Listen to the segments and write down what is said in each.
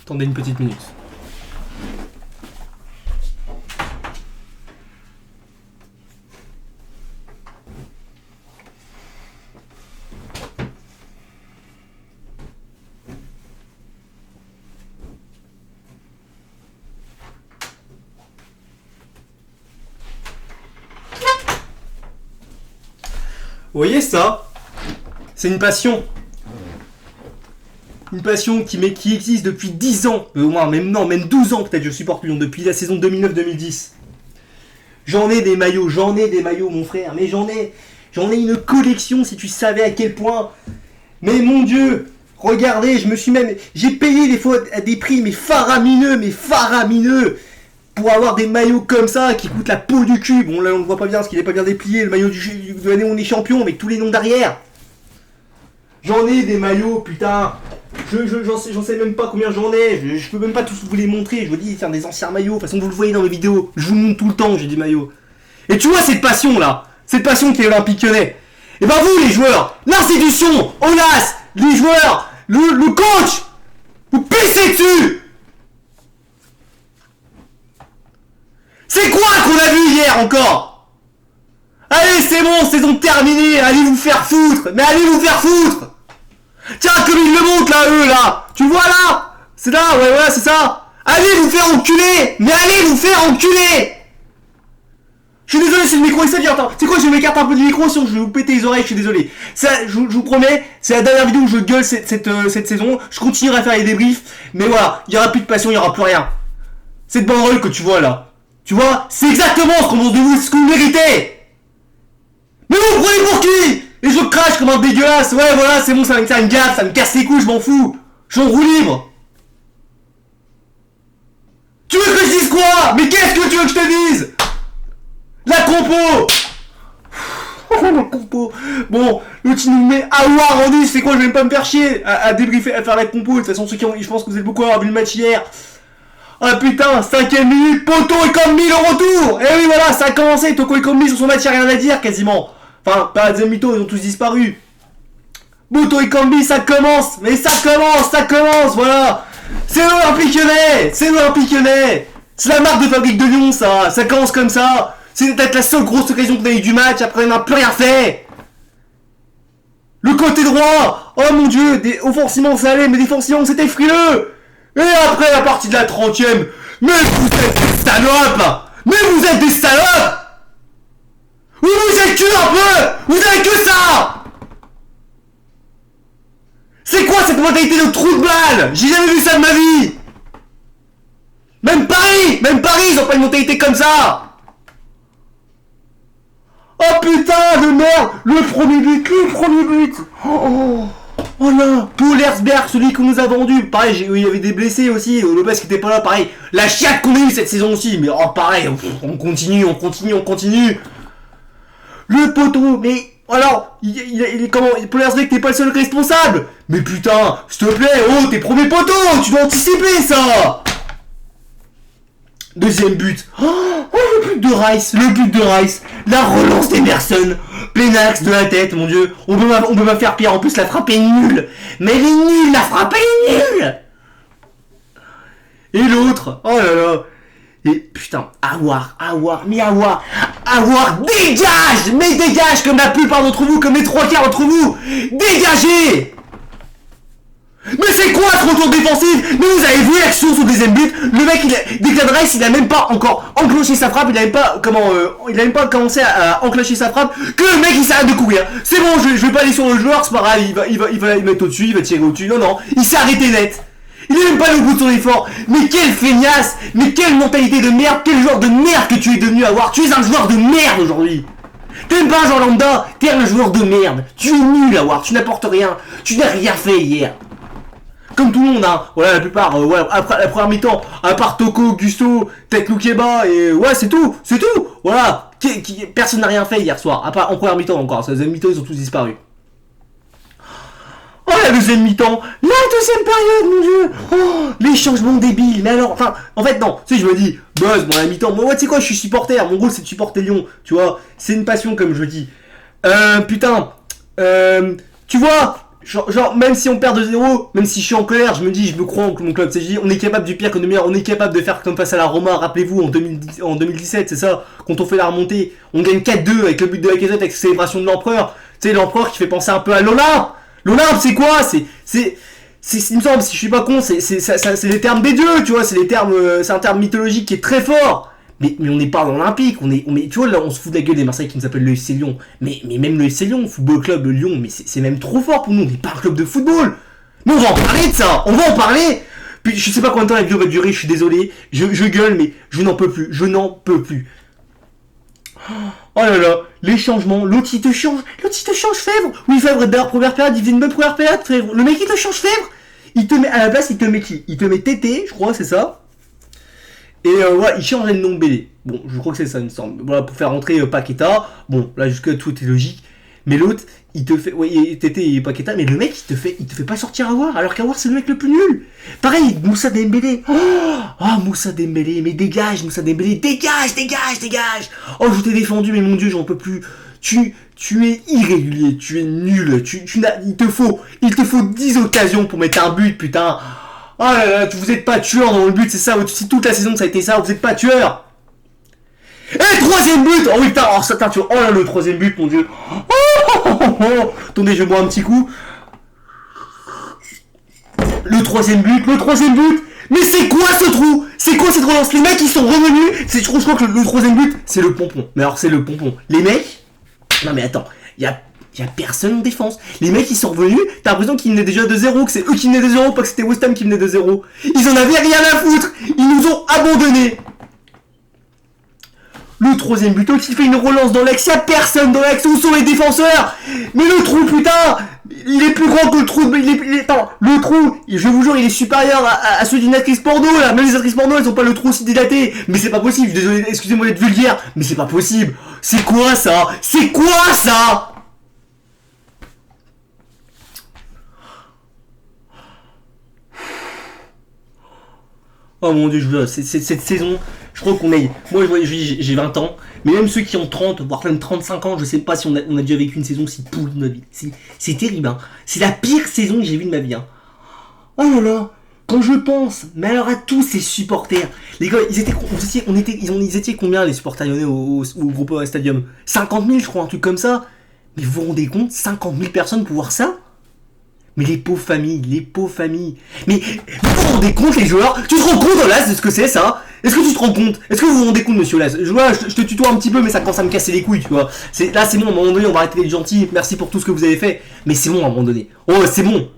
Attendez une petite minute. Vous voyez ça? C'est une passion. Une passion qui existe depuis 10 ans. Au moins, même 12 ans peut-être, je supporte Lyon, depuis la saison 2009-2010. J'en ai des maillots, mon frère, mais j'en ai une collection si tu savais à quel point. Mais mon Dieu, regardez, j'ai payé des fois à des prix faramineux, pour avoir des maillots comme ça qui coûtent la peau du cul. Bon là on ne voit pas bien parce qu'il n'est pas bien déplié, le maillot de l'année où on est champion avec tous les noms derrière. J'en ai des maillots, putain. J'en sais même pas combien j'en ai. Je peux même pas tous vous les montrer. Je vous dis, tiens, des anciens maillots. De toute façon, vous le voyez dans mes vidéos. Je vous montre tout le temps, j'ai des maillots. Et tu vois cette passion là, cette passion qui est Olympique Lyonnais. Et ben vous les joueurs, l'institution, Olas, les joueurs, le coach, vous pissez dessus. C'est quoi qu'on a vu hier encore? Allez, c'est bon, saison terminée, allez vous faire foutre. Mais allez vous faire foutre. Tiens, comme ils le montrent là, eux là. Tu vois là? C'est là, ouais, c'est ça. Allez vous faire enculer. Mais allez vous faire enculer. Je suis désolé si le micro est sale, attends. C'est quoi, je m'écarte un peu du micro, sinon je vais vous péter les oreilles, je suis désolé. Ça, je vous promets, c'est la dernière vidéo où je gueule cette saison. Je continuerai à faire les débriefs. Mais voilà, il n'y aura plus de passion, il n'y aura plus rien. Cette banderole que tu vois là. Tu vois, c'est exactement ce qu'on pense de vous, ce que vous méritez. Mais vous prenez pour qui? Et je crache comme un dégueulasse. Ouais, voilà, c'est bon, ça me gaffe, ça me casse les couilles, je m'en fous. Je suis en roue libre. Tu veux que je dise quoi? Mais qu'est-ce que tu veux que je te dise? La compo. La compo. Bon, l'autre il nous met Aouar en 10, c'est quoi? Je vais même pas me faire chier à débriefer, à faire la compo. De toute façon, ceux qui ont, je pense que vous êtes beaucoup à avoir vu le match hier. Ah putain, 5ème minute, Poto et Kambi au retour. Et oui voilà, ça a commencé, Toko et Kambi sur son match, y'a rien à dire quasiment. Enfin, pas la Zemito, ils ont tous disparu. Poto et Kambi, ça commence, mais ça commence, voilà. C'est l'Olympique Lyonnais, c'est la marque de fabrique de Lyon, ça commence comme ça. C'est peut-être la seule grosse occasion qu'on a eu du match, après on n'a plus rien fait. Le côté droit, oh mon dieu, offensivement ça allait, mais défensivement c'était frileux. Et après la partie de la 30ème, mais vous êtes des salopes. Mais vous êtes des salopes. Vous êtes que un peu. Vous avez que ça. C'est quoi cette mentalité de trou de balle? J'ai jamais vu ça de ma vie. Même Paris, ils ont pas une mentalité comme ça. Oh putain de merde. Le premier but. Oh là, Paul Herzberg, celui qu'on nous a vendu. Pareil, il y avait des blessés aussi. Lopez qui était pas là, pareil. La chiatte qu'on a eu cette saison aussi. Mais oh, pareil, on continue. Le poteau, mais alors, il est comment? Paul Herzberg, t'es pas le seul responsable. Mais putain, s'il te plaît, oh, t'es premier poteau, tu dois anticiper ça. Deuxième but. Oh, le but de Rice. La relance d'Emerson. Plein axe de la tête, mon dieu. On peut pas faire pire. En plus, la frappe est nulle. Mais elle est nulle, la frappe est nulle. Et l'autre. Oh là là. Et putain, Aouar, dégage. Mais dégage comme la plupart d'entre vous, comme les 3/4 d'entre vous. Dégagez. Mais c'est quoi ce retour défensif? Mais vous avez vu l'action sur le deuxième but? Le mec, Declan Rice, il a même pas encore enclenché sa frappe, il a même pas commencé à enclencher sa frappe, que le mec il s'arrête de courir. C'est bon, je vais pas aller sur le joueur, c'est pas grave, il va mettre au-dessus, il va tirer au-dessus. Non, il s'est arrêté net. Il est même pas allé au bout de son effort. Mais quelle feignasse, mais quelle mentalité de merde, quel joueur de merde que tu es devenu avoir. Tu es un joueur de merde aujourd'hui. T'es même pas un joueur lambda, t'es un joueur de merde. Tu es nul à voir, tu n'apportes rien, tu n'as rien fait hier. Comme tout le monde, hein. Voilà, la plupart, voilà, après la première mi-temps, à part Toko, Gusto, Tech Loukeba, et ouais, c'est tout. Voilà, personne n'a rien fait hier soir, à part en première mi-temps encore, la deuxième mi-temps, ils ont tous disparu. Oh, la deuxième mi-temps, la deuxième période, mon dieu. Oh, les changements débiles, mais alors, enfin, en fait, non, tu sais, je me dis, buzz, bon, la mi-temps, moi, tu sais quoi, je suis supporter, mon rôle, c'est de supporter Lyon, tu vois, c'est une passion, comme je dis. Putain, tu vois, Genre, même si on perd de 0, même si je suis en colère, je me dis, je me crois en mon club. On est capable du pire que du meilleur. On est capable de faire comme face à la Roma. Rappelez-vous, en 2017, c'est ça. Quand on fait la remontée, on gagne 4-2 avec le but de Lacazette, avec la célébration de l'empereur. Tu sais, l'empereur qui fait penser un peu à l'Olympe. L'Olympe, c'est quoi? Il me semble, si je suis pas con, c'est les termes des dieux, tu vois. C'est un terme mythologique qui est très fort. Mais on n'est pas en olympique, tu vois, là, on se fout de la gueule des Marseillais qui nous appellent le FC Lyon. Mais même le FC Lyon, football club Lyon, mais c'est même trop fort pour nous, on n'est pas un club de football. Mais on va en parler de ça, on va en parler. Puis je sais pas combien de temps la vidéo va durer, je suis désolé, je gueule, mais je n'en peux plus. Oh là là, les changements, l'autre il te change Fèvre. Oui, Fèvre, d'ailleurs, première période, il fait une bonne première période, Fèvre. Le mec il te change Fèvre. Il te met, à la place, il te met qui? Il te met Tété, je crois, c'est ça. Et voilà, il change le nom de Bélé. Bon, je crois que c'est ça, il me semble. Voilà, pour faire rentrer Paqueta. Bon, là, jusque tout est logique. Mais l'autre, il te fait... Oui, Tété et Paqueta, mais le mec, il te fait pas sortir Aouar, alors qu'Aouar, c'est le mec le plus nul. Pareil, Moussa Dembélé. Oh, Moussa Dembélé, mais dégage, Moussa Dembélé. Dégage. Oh, je t'ai défendu, mais mon Dieu, j'en peux plus. Tu es irrégulier, tu es nul. Il te faut 10 occasions pour mettre un but, putain. Oh là là, vous êtes pas tueur dans le but, c'est ça. Si toute la saison ça a été ça, vous êtes pas tueur. Et troisième but. Oh oui, putain, oh là, le troisième but, mon Dieu. Attendez, je bois un petit coup. Le troisième but. Mais c'est quoi ce trou? C'est quoi cette relance? Les mecs ils sont revenus. Je crois que le troisième but, c'est le pompon. Mais alors c'est le pompon. Les mecs. Non mais attends, y a personne en défense. Les mecs ils sont revenus, t'as l'impression qu'ils venaient déjà de 0, que c'est eux qui venaient de 0, pas que c'était West Ham qui venait de 0. Ils en avaient rien à foutre. Ils nous ont abandonnés. Le troisième but, il fait une relance dans l'axe, y'a personne dans l'axe, où sont les défenseurs? Mais le trou, putain, il est plus grand que le trou, attends, le trou, je vous jure, il est supérieur à celui d'une actrice porno, là. Même les actrices porno, elles ont pas le trou aussi dilaté. Mais c'est pas possible, désolé, excusez-moi d'être vulgaire, mais c'est pas possible. C'est quoi ça? Oh mon Dieu, je veux cette saison, je crois qu'on est... Moi, j'ai 20 ans, mais même ceux qui ont 30, voire même 35 ans, je sais pas si on a déjà vécu une saison si pourrie de notre vie. C'est terrible, hein. C'est la pire saison que j'ai vue de ma vie, hein. Oh là là, quand je pense, mais alors à tous ces supporters, les gars, ils étaient combien les supporters lyonnais au groupe Stadium? 50 000, je crois, un truc comme ça. Mais vous vous rendez compte, 50 000 personnes pour voir ça? Mais les pauvres familles. Mais vous vous rendez compte, les joueurs? Tu te rends compte, Las, de ce que c'est, ça? Est-ce que tu te rends compte? Est-ce que vous vous rendez compte, monsieur Las? Je te tutoie un petit peu, mais ça commence à me casser les couilles, tu vois. Là, c'est bon, à un moment donné, on va arrêter d'être gentil. Merci pour tout ce que vous avez fait. Mais c'est bon, à un moment donné. Oh, c'est bon.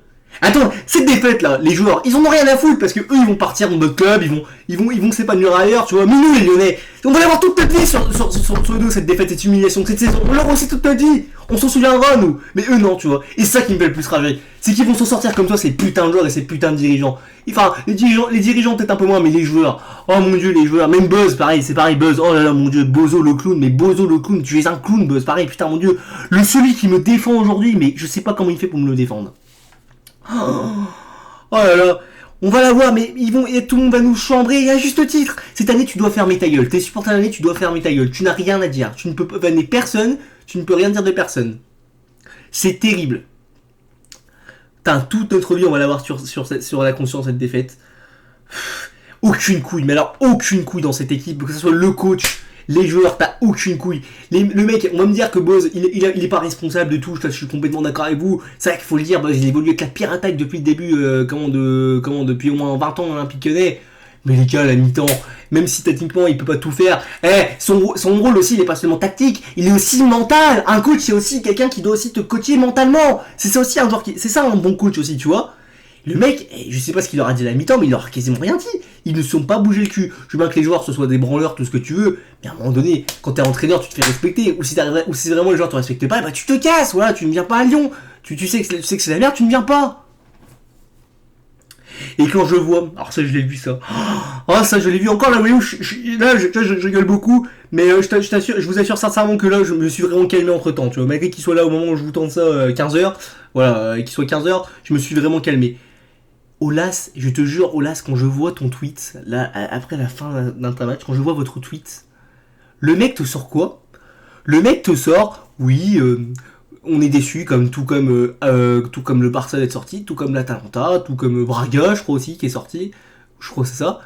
Attends, cette défaite là, les joueurs, ils en ont rien à foutre parce que eux ils vont partir dans notre club, ils vont s'épanouir ailleurs, tu vois. Mais nous les Lyonnais, on va l'avoir toute notre vie sur le dos, cette défaite, cette humiliation, cette saison. On l'aura aussi toute notre vie. On s'en souviendra nous. Mais eux non, tu vois. Et c'est ça qui me fait le plus rager. C'est qu'ils vont s'en sortir comme toi, ces putains de joueurs et ces putains de dirigeants. Enfin, les dirigeants peut-être un peu moins, mais les joueurs. Oh mon Dieu, les joueurs. Même Buzz, pareil, c'est pareil, Buzz. Oh là là, mon Dieu, Bozo le clown. Mais Bozo le clown, tu es un clown, Buzz. Pareil, putain, mon Dieu. Celui qui me défend aujourd'hui, mais je sais pas comment il fait pour me le défendre. Oh là là, on va la voir, mais tout le monde va nous chambrer, et à juste titre. Cette année, tu dois fermer ta gueule. T'es supporter l'année, tu dois fermer ta gueule. Tu n'as rien à dire. Tu ne peux pas vanner personne, tu ne peux rien dire de personne. C'est terrible. Toute notre vie, on va l'avoir sur la conscience, cette défaite. Aucune couille, mais alors aucune couille dans cette équipe, que ce soit le coach, les joueurs, t'as aucune couille. Le mec, on va me dire que Boz, il est pas responsable de tout, je suis complètement d'accord avec vous. C'est vrai qu'il faut le dire, Boz, il évolue avec la pire attaque depuis le début, depuis au moins 20 ans Olympique Lyonnais. Mais les gars, à la mi-temps, même si techniquement il peut pas tout faire, son rôle aussi, il est pas seulement tactique, il est aussi mental. Un coach, c'est aussi quelqu'un qui doit aussi te coacher mentalement. C'est ça aussi c'est ça un bon coach aussi, tu vois. Le mec, je sais pas ce qu'il leur a dit à la mi-temps, mais il leur a quasiment rien dit. Ils ne sont pas bougé le cul. Je veux bien que les joueurs ce soient des branleurs, tout ce que tu veux, mais à un moment donné, quand t'es entraîneur, tu te fais respecter. Ou si vraiment les joueurs te respectent pas, bah tu te casses, voilà, tu ne viens pas à Lyon. Tu sais que c'est la merde, tu ne viens pas. Et quand je vois, alors ça je l'ai vu ça. Oh ça je l'ai vu encore là, vous voyez, je rigole beaucoup, mais je vous assure sincèrement que là je me suis vraiment calmé entre temps, tu vois, malgré qu'il soit là au moment où je vous tente ça 15h, voilà, qu'il soit 15h, je me suis vraiment calmé. Olas, je te jure, Olas, quand je vois ton tweet, là, après la fin d'un match, quand je vois votre tweet, le mec te sort quoi? Le mec te sort, oui, on est déçu, tout comme le Barça est sorti, tout comme l'Atalanta, tout comme Braga, je crois aussi, qui est sorti. Je crois que c'est ça.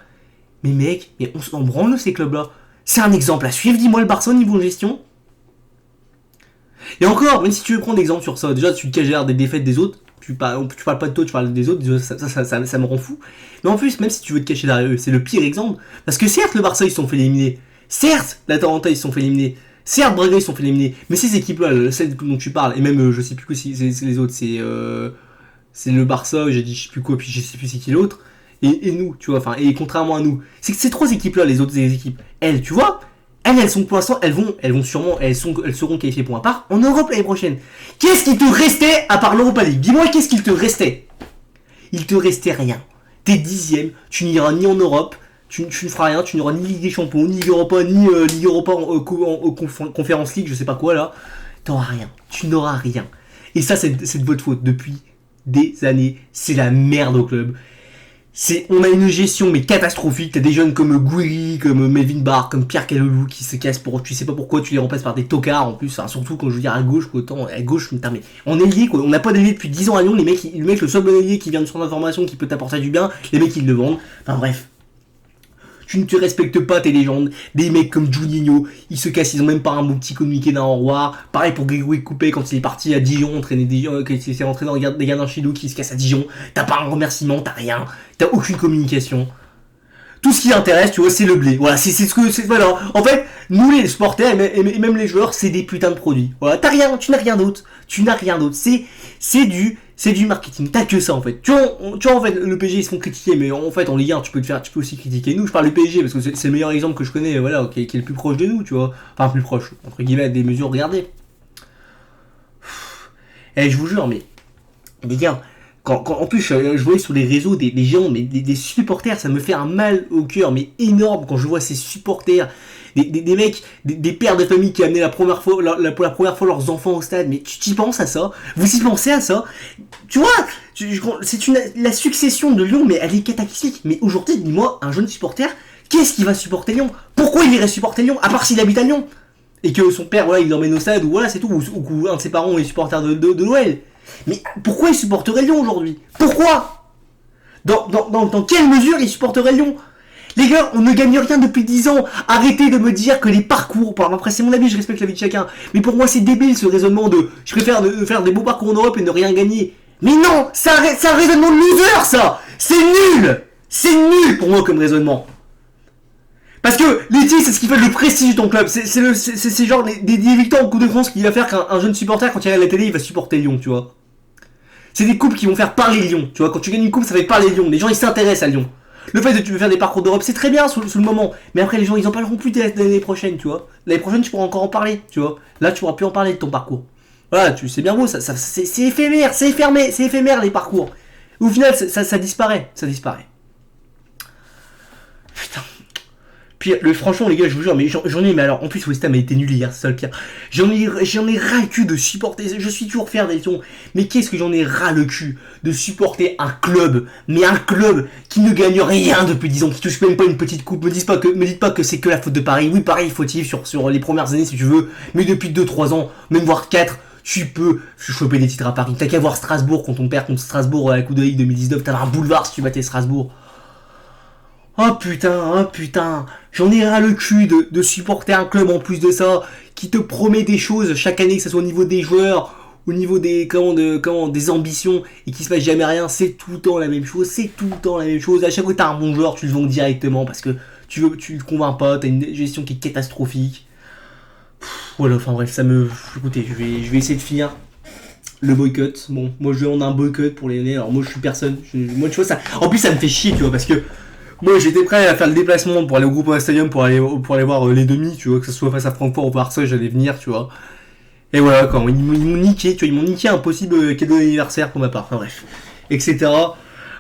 Mais mec, on s'en branle ces clubs-là. C'est un exemple à suivre, dis-moi le Barça au niveau gestion. Et encore, même si tu veux prendre l'exemple sur ça, déjà tu te caches des défaites des autres, tu parles pas de toi, tu parles des autres, ça me rend fou. Mais en plus, même si tu veux te cacher derrière eux, c'est le pire exemple. Parce que certes, le Barça ils se sont fait éliminer. Certes, l'Atalanta ils se sont fait éliminer. Certes, Braga ils se sont fait éliminer. Mais ces équipes-là, celles dont tu parles, et même je sais plus que c'est les autres, c'est le Barça, j'ai dit je sais plus quoi, puis je sais plus c'est qui l'autre. Et nous, tu vois, enfin, et contrairement à nous, c'est que ces trois équipes-là, les autres équipes, elles, tu vois, elles sont pour l'instant, elles seront qualifiées pour un part en Europe l'année prochaine. Qu'est-ce qui te restait à part l'Europa League? Dis-moi, qu'est-ce qu'il te restait? Il te restait rien. T'es 10ème, tu n'iras ni en Europe, tu ne feras rien, tu n'auras ni Ligue des Champions, ni Europa, ni Ligue Europa en Conférence League, je sais pas quoi là. T'auras rien, tu n'auras rien. Et ça, c'est de votre faute depuis des années. C'est la merde au club. On a une gestion mais catastrophique. T'as des jeunes comme Gouiri, comme Melvin Barr, comme Pierre Calelou qui se cassent pour tu sais pas pourquoi, tu les remplaces par des tocards en plus, hein, surtout quand je veux dire à gauche, quoi, autant à gauche, putain, mais on est lié quoi, on n'a pas d'ailier depuis 10 ans à Lyon, le mec le seul bon ailier qui vient de son information qui peut t'apporter du bien, les mecs ils le vendent, enfin bref. Tu ne te respectes pas tes légendes. Des mecs comme Juninho, ils se cassent, ils ont même pas un bon petit communiqué d'un au revoir. Pareil pour Grégory Coupé quand il est parti à Dijon, entraîner quand il s'est rentré dans des gardiens chez nous qui se cassent à Dijon. T'as pas un remerciement, t'as rien, t'as aucune communication. Tout ce qui intéresse, tu vois, c'est le blé. Voilà, c'est ce que c'est. Voilà. En fait, nous les supporters et même les joueurs, c'est des putains de produits. Voilà, t'as rien, tu n'as rien d'autre. Tu n'as rien d'autre. C'est du marketing. T'as que ça en fait. Tu vois en fait, le PSG ils se font critiquer, mais en fait en Ligue 1 tu peux aussi critiquer nous. Je parle du PSG parce que c'est le meilleur exemple que je connais, voilà, qui est le plus proche de nous, tu vois. Enfin plus proche, entre guillemets, des mesures regardez. Je vous jure, mais les gars. En plus, je voyais sur les réseaux des gens, mais des supporters, ça me fait un mal au cœur, mais énorme quand je vois ces supporters, des mecs, des pères de famille qui amenaient pour la première fois leurs enfants au stade. Mais tu t'y penses à ça? Vous y pensez à ça? Tu vois, la succession de Lyon, mais elle est cataclysmique. Mais aujourd'hui, dis-moi, un jeune supporter, qu'est-ce qu'il va supporter Lyon? Pourquoi il irait supporter Lyon, à part s'il habite à Lyon? Et que son père, voilà, il l'emmène au stade, ou voilà, c'est tout, ou un de ses parents est supporter de l'OL. Mais pourquoi il supporterait Lyon aujourd'hui? Pourquoi? Dans quelle mesure il supporterait Lyon? Les gars, on ne gagne rien depuis 10 ans. Arrêtez de me dire que les parcours... Après, c'est mon avis, je respecte l'avis de chacun. Mais pour moi, c'est débile ce raisonnement de... Je préfère de faire des beaux parcours en Europe et ne rien gagner. Mais non, c'est un raisonnement de loser, ça. C'est nul. C'est nul pour moi comme raisonnement. Parce que les titres, c'est ce qui fait le prestige de ton club. C'est genre des victoires en Coupe de France qui va faire qu'un jeune supporter, quand il regarde la télé, il va supporter Lyon, tu vois. C'est des coupes qui vont faire parler Lyon, tu vois. Quand tu gagnes une coupe, ça fait parler Lyon. Les gens, ils s'intéressent à Lyon. Le fait de tu veux faire des parcours d'Europe, c'est très bien sous le moment. Mais après, les gens, ils en parleront plus l'année prochaine, tu vois. L'année prochaine, tu pourras encore en parler, tu vois. Là, tu pourras plus en parler de ton parcours. Voilà, c'est bien beau, c'est éphémère, c'est éphémère les parcours. Au final, ça disparaît, Putain. Puis franchement les gars, je vous jure, mais j'en ai, mais alors en plus West Ham a été nul hier, c'est ça le pire. J'en ai ras le cul de supporter, je suis toujours fier des sons, mais qu'est-ce que j'en ai ras le cul de supporter un club, mais un club qui ne gagne rien depuis 10 ans, qui touche même pas une petite coupe. Me dites pas que c'est que la faute de Paris. Oui, Paris est fautif sur les premières années si tu veux, mais depuis 2-3 ans, même voire 4, tu peux choper des titres à Paris. T'as qu'à voir Strasbourg quand on perd contre Strasbourg à la Coupe de Ligue 2019, t'as un boulevard si tu battais Strasbourg. Oh putain, j'en ai ras le cul de supporter un club en plus de ça, qui te promet des choses chaque année, que ce soit au niveau des joueurs, au niveau des ambitions, et qui se passe jamais rien. C'est tout le temps la même chose, À chaque fois que t'as un bon joueur, tu le vends directement parce que tu le convaincs pas, t'as une gestion qui est catastrophique. Voilà, enfin bref, écoutez, je vais essayer de finir le boycott. Bon, moi on a un boycott pour les années, alors moi je suis personne. Moi tu vois ça. En plus ça me fait chier, tu vois, parce que moi j'étais prêt à faire le déplacement pour aller au Groupama Stadium pour aller voir les demi, tu vois, que ce soit face à Francfort ou Barça, j'allais venir, tu vois. Et voilà, quand ils m'ont niqué, tu vois, ils m'ont niqué un possible cadeau d'anniversaire pour ma part, enfin bref, etc.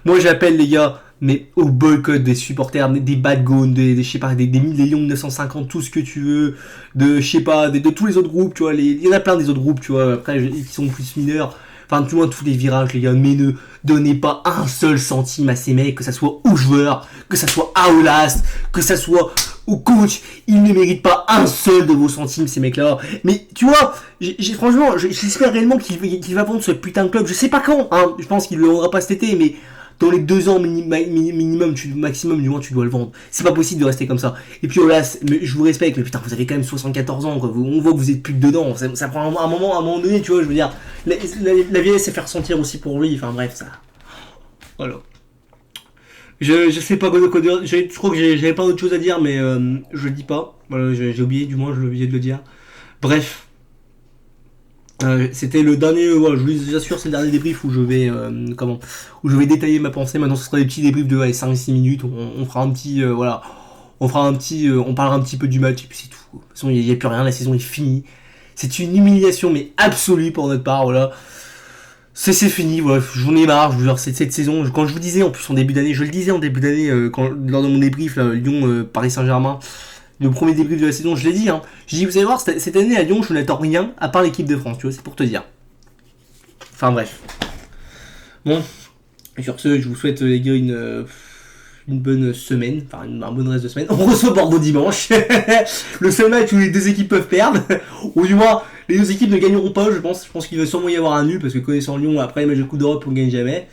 Moi j'appelle les gars, mais au boycott des supporters, des bad gones, je sais pas, des millions de 950, tout ce que tu veux, je sais pas, de tous les autres groupes, tu vois, il y en a plein des autres groupes, tu vois, après qui sont plus mineurs. Enfin, du moins, tous les virages, les gars. Mais ne donnez pas un seul centime à ces mecs, que ça soit aux joueurs, que ça soit à Olas, que ça soit au coach. Ils ne méritent pas un seul de vos centimes, ces mecs-là. Mais, tu vois, franchement, j'espère réellement qu'il va vendre ce putain de club. Je sais pas quand, hein. Je pense qu'il ne le vendra pas cet été, mais dans les 2 ans minimum, maximum, du moins, tu dois le vendre. C'est pas possible de rester comme ça. Et puis, Olas, je vous respecte, mais putain, vous avez quand même 74 ans, quoi. On voit que vous êtes plus dedans. Ça prend un moment donné, tu vois, je veux dire. La vieillesse, c'est faire sentir aussi pour lui. Enfin, bref, ça. Voilà. Je sais pas quoi dire. Je crois que j'avais pas d'autre chose à dire, mais je le dis pas. Voilà, j'ai oublié, du moins, j'ai oublié de le dire. Bref. C'était le dernier, voilà, je vous assure, c'est le dernier débrief où je vais, où je vais détailler ma pensée. Maintenant, ce sera des petits débriefs de 5-6 minutes. On fera un petit, voilà, on parlera un petit peu du match et puis c'est tout. De toute façon, il n'y a plus rien, la saison est finie. C'est une humiliation, mais absolue pour notre part, voilà. C'est fini, voilà, j'en ai marre, je vous jure, cette saison, quand je vous disais, en plus en début d'année, je le disais en début d'année, lors de mon débrief, là, Lyon, Paris Saint-Germain, le premier débrief de la saison, je l'ai dit, hein. J'ai dit, vous allez voir, cette année à Lyon, je n'attends rien, à part l'équipe de France, tu vois, c'est pour te dire. Enfin bref. Bon, et sur ce, je vous souhaite, les gars, une bonne semaine, enfin un bon reste de semaine. On reçoit Bordeaux dimanche. Le seul match où les deux équipes peuvent perdre. Ou du moins, les deux équipes ne gagneront pas, je pense. Je pense qu'il va sûrement y avoir un nul, parce que connaissant Lyon, après les matchs de Coupe d'Europe, on ne gagne jamais.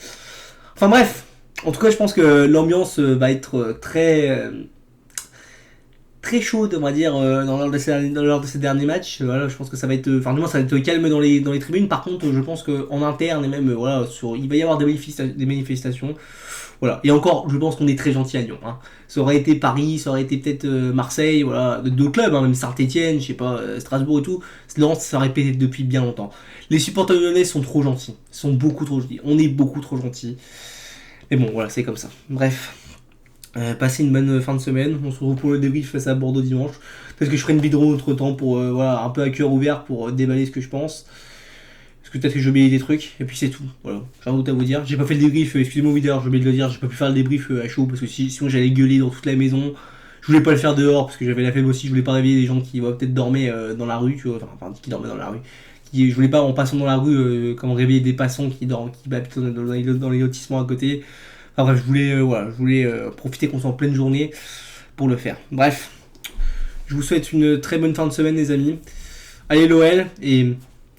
Enfin bref, en tout cas, je pense que l'ambiance va être très chaude, on va dire, lors de ces derniers matchs. Voilà, je pense que ça va être, enfin du moins, ça va être calme dans les tribunes. Par contre, je pense qu'en interne et même, voilà, il va y avoir des manifestations. Voilà. Et encore, je pense qu'on est très gentil à Lyon. Hein. Ça aurait été Paris, ça aurait été peut-être Marseille, voilà, d'autres clubs, hein, même Saint-Etienne, je sais pas, Strasbourg et tout. Lens, ça aurait pété depuis bien longtemps. Les supporters lyonnais sont trop gentils, sont beaucoup trop gentils. On est beaucoup trop gentils. Mais bon, voilà, c'est comme ça. Bref. Passez une bonne fin de semaine. On se retrouve pour le débrief face à Bordeaux dimanche. Peut-être que je ferai une vidéo entre temps pour, voilà, un peu à cœur ouvert pour déballer ce que je pense. Parce que peut-être que j'ai oublié des trucs, et puis c'est tout. Voilà, j'ai rien d'autre à vous dire. J'ai pas fait le débrief, excusez-moi, vidéo, j'ai oublié de le dire, j'ai pas pu faire le débrief à chaud parce que sinon j'allais gueuler dans toute la maison. Je voulais pas le faire dehors parce que j'avais la flemme aussi, je voulais pas réveiller les gens qui peut-être dormaient dans la rue, tu vois, enfin qui dormaient dans la rue. Je voulais pas en passant dans la rue, réveiller des passants qui habitent dans les lotissements à côté. Enfin bref, je voulais profiter qu'on soit en pleine journée pour le faire. Bref, je vous souhaite une très bonne fin de semaine les amis. Allez l'OL et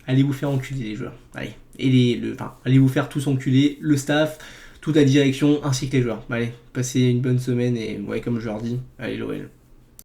allez vous faire enculer les joueurs. Allez. Et allez vous faire tous enculer, le staff, toute la direction, ainsi que les joueurs. Allez, passez une bonne semaine et ouais, comme je leur dis, allez l'OL.